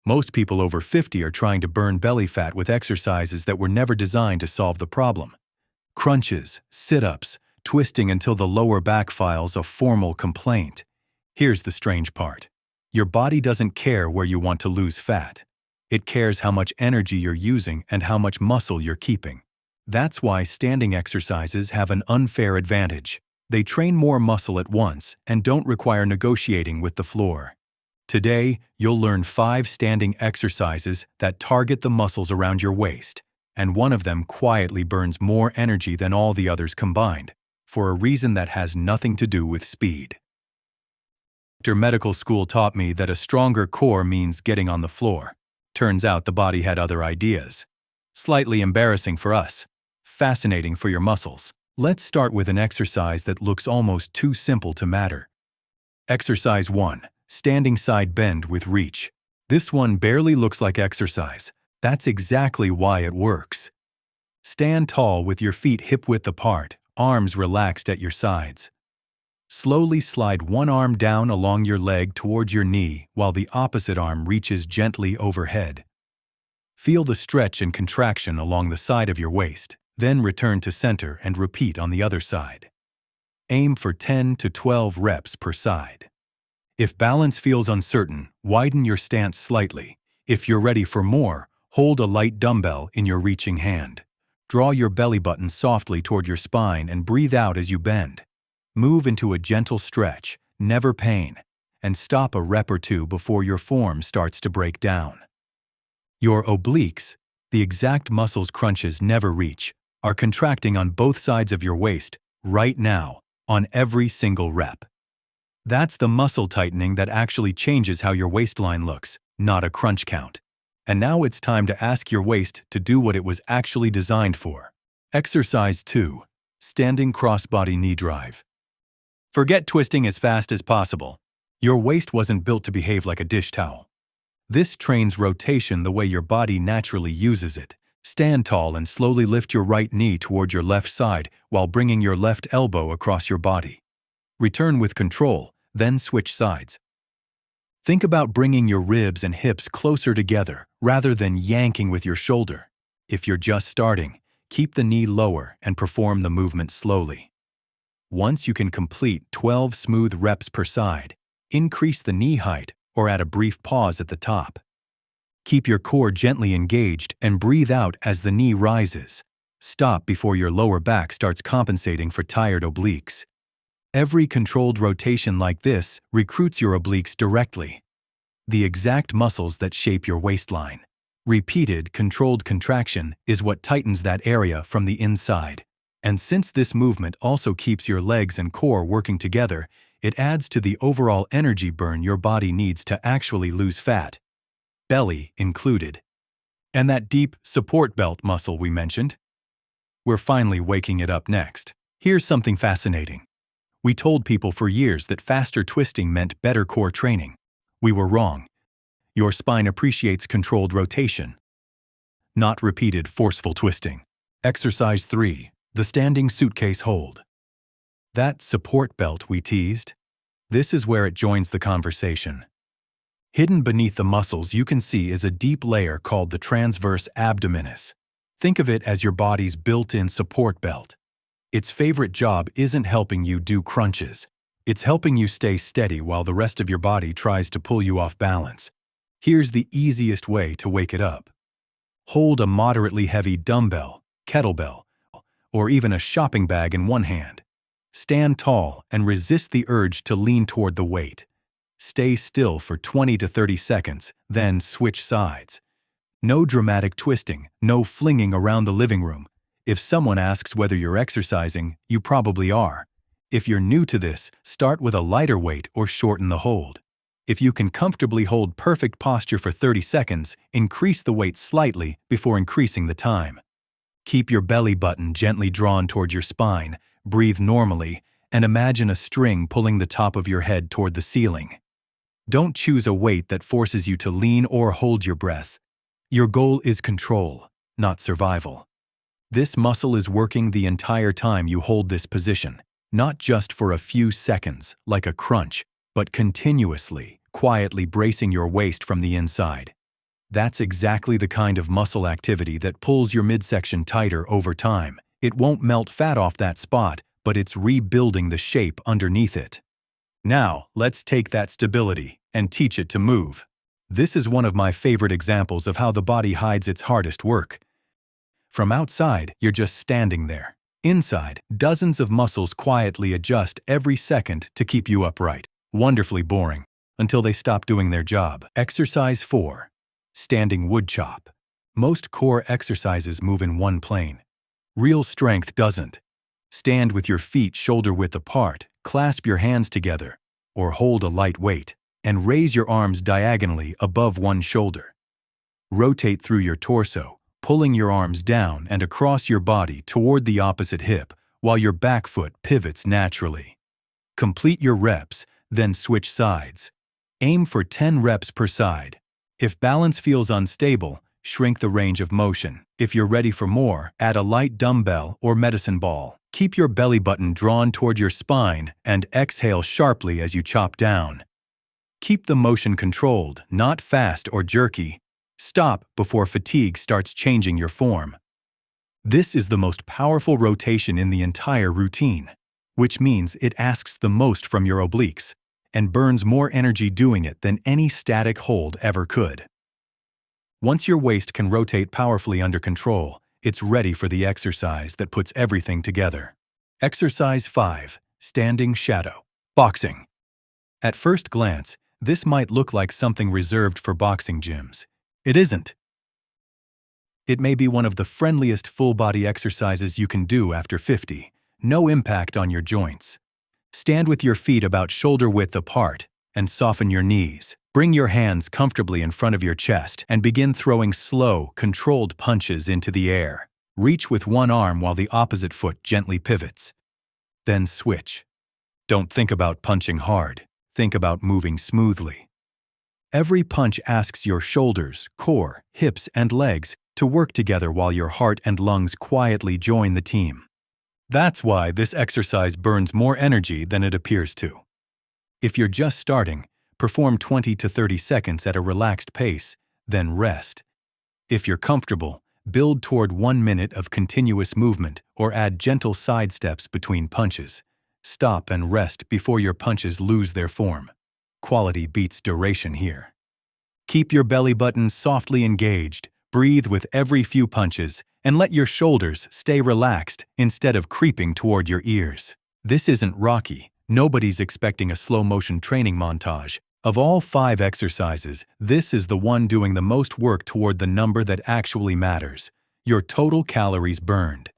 Most people over 50 are trying to burn belly fat with exercises that were never designed to solve the problem. Crunches, sit-ups, twisting until the lower back files a formal complaint. Here's the strange part. Your body doesn't care where you want to lose fat. It cares how much energy you're using and how much muscle you're keeping. That's why standing exercises have an unfair advantage. They train more muscle at once and don't require negotiating with the floor. Today, you'll learn 5 standing exercises that target the muscles around your waist, and one of them quietly burns more energy than all the others combined, for a reason that has nothing to do with speed. After medical school taught me that a stronger core means getting on the floor. Turns out the body had other ideas. Slightly embarrassing for us. Fascinating for your muscles. Let's start with an exercise that looks almost too simple to matter. Exercise 1. Standing side bend with reach. This one barely looks like exercise. That's exactly why it works. Stand tall with your feet hip-width apart, arms relaxed at your sides. Slowly slide one arm down along your leg towards your knee while the opposite arm reaches gently overhead. Feel the stretch and contraction along the side of your waist, then return to center and repeat on the other side. Aim for 10 to 12 reps per side. If balance feels uncertain, widen your stance slightly. If you're ready for more, hold a light dumbbell in your reaching hand. Draw your belly button softly toward your spine and breathe out as you bend. Move into a gentle stretch, never pain, and stop a rep or two before your form starts to break down. Your obliques, the exact muscles crunches never reach, are contracting on both sides of your waist right now on every single rep. That's the muscle tightening that actually changes how your waistline looks, not a crunch count. And now it's time to ask your waist to do what it was actually designed for. Exercise 2. Standing crossbody knee drive. Forget twisting as fast as possible. Your waist wasn't built to behave like a dish towel. This trains rotation the way your body naturally uses it. Stand tall and slowly lift your right knee toward your left side while bringing your left elbow across your body. Return with control, then switch sides. Think about bringing your ribs and hips closer together rather than yanking with your shoulder. If you're just starting, keep the knee lower and perform the movement slowly. Once you can complete 12 smooth reps per side, increase the knee height or add a brief pause at the top. Keep your core gently engaged and breathe out as the knee rises. Stop before your lower back starts compensating for tired obliques. Every controlled rotation like this recruits your obliques directly, the exact muscles that shape your waistline. Repeated, controlled contraction is what tightens that area from the inside. And since this movement also keeps your legs and core working together, it adds to the overall energy burn your body needs to actually lose fat, belly included. And that deep support belt muscle we mentioned? We're finally waking it up next. Here's something fascinating. We told people for years that faster twisting meant better core training. We were wrong. Your spine appreciates controlled rotation, not repeated forceful twisting. Exercise 3. The standing suitcase hold. That support belt we teased? This is where it joins the conversation. Hidden beneath the muscles you can see is a deep layer called the transverse abdominis. Think of it as your body's built-in support belt. Its favorite job isn't helping you do crunches. It's helping you stay steady while the rest of your body tries to pull you off balance. Here's the easiest way to wake it up. Hold a moderately heavy dumbbell, kettlebell, or even a shopping bag in one hand. Stand tall and resist the urge to lean toward the weight. Stay still for 20 to 30 seconds, then switch sides. No dramatic twisting, no flinging around the living room. If someone asks whether you're exercising, you probably are. If you're new to this, start with a lighter weight or shorten the hold. If you can comfortably hold perfect posture for 30 seconds, increase the weight slightly before increasing the time. Keep your belly button gently drawn toward your spine, breathe normally, and imagine a string pulling the top of your head toward the ceiling. Don't choose a weight that forces you to lean or hold your breath. Your goal is control, not survival. This muscle is working the entire time you hold this position, not just for a few seconds, like a crunch, but continuously, quietly bracing your waist from the inside. That's exactly the kind of muscle activity that pulls your midsection tighter over time. It won't melt fat off that spot, but it's rebuilding the shape underneath it. Now, let's take that stability and teach it to move. This is one of my favorite examples of how the body hides its hardest work. From outside, you're just standing there. Inside, dozens of muscles quietly adjust every second to keep you upright. Wonderfully boring, until they stop doing their job. Exercise 4. Standing wood chop. Most core exercises move in one plane. Real strength doesn't. Stand with your feet shoulder-width apart, clasp your hands together, or hold a light weight, and raise your arms diagonally above one shoulder. Rotate through your torso, pulling your arms down and across your body toward the opposite hip, while your back foot pivots naturally. Complete your reps, then switch sides. Aim for 10 reps per side. If balance feels unstable, shrink the range of motion. If you're ready for more, add a light dumbbell or medicine ball. Keep your belly button drawn toward your spine and exhale sharply as you chop down. Keep the motion controlled, not fast or jerky. Stop before fatigue starts changing your form. This is the most powerful rotation in the entire routine, which means it asks the most from your obliques and burns more energy doing it than any static hold ever could. Once your waist can rotate powerfully under control, it's ready for the exercise that puts everything together. Exercise 5. Standing shadow. Boxing. At first glance, this might look like something reserved for boxing gyms. It isn't. It may be one of the friendliest full-body exercises you can do after 50. No impact on your joints. Stand with your feet about shoulder-width apart and soften your knees. Bring your hands comfortably in front of your chest and begin throwing slow, controlled punches into the air. Reach with one arm while the opposite foot gently pivots. Then switch. Don't think about punching hard. Think about moving smoothly. Every punch asks your shoulders, core, hips, and legs to work together while your heart and lungs quietly join the team. That's why this exercise burns more energy than it appears to. If you're just starting, perform 20 to 30 seconds at a relaxed pace, then rest. If you're comfortable, build toward 1 minute of continuous movement or add gentle side steps between punches. Stop and rest before your punches lose their form. Quality beats duration here. Keep your belly button softly engaged, breathe with every few punches, and let your shoulders stay relaxed instead of creeping toward your ears. This isn't Rocky. Nobody's expecting a slow-motion training montage. Of all 5 exercises, this is the one doing the most work toward the number that actually matters: your total calories burned.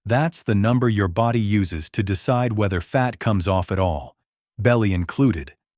That's the number your body uses to decide whether fat comes off at all, belly included,